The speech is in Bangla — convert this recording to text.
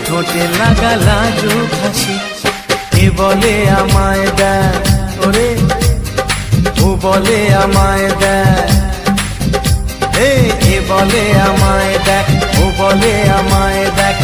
ঠোঁটে লাগা লাজুক হাসি। এ বলে আমায় দেখ ওরে, ও বলে আমায় দেখ, এ বলে আমায় দেখ, ও বলে আমায় দেখ,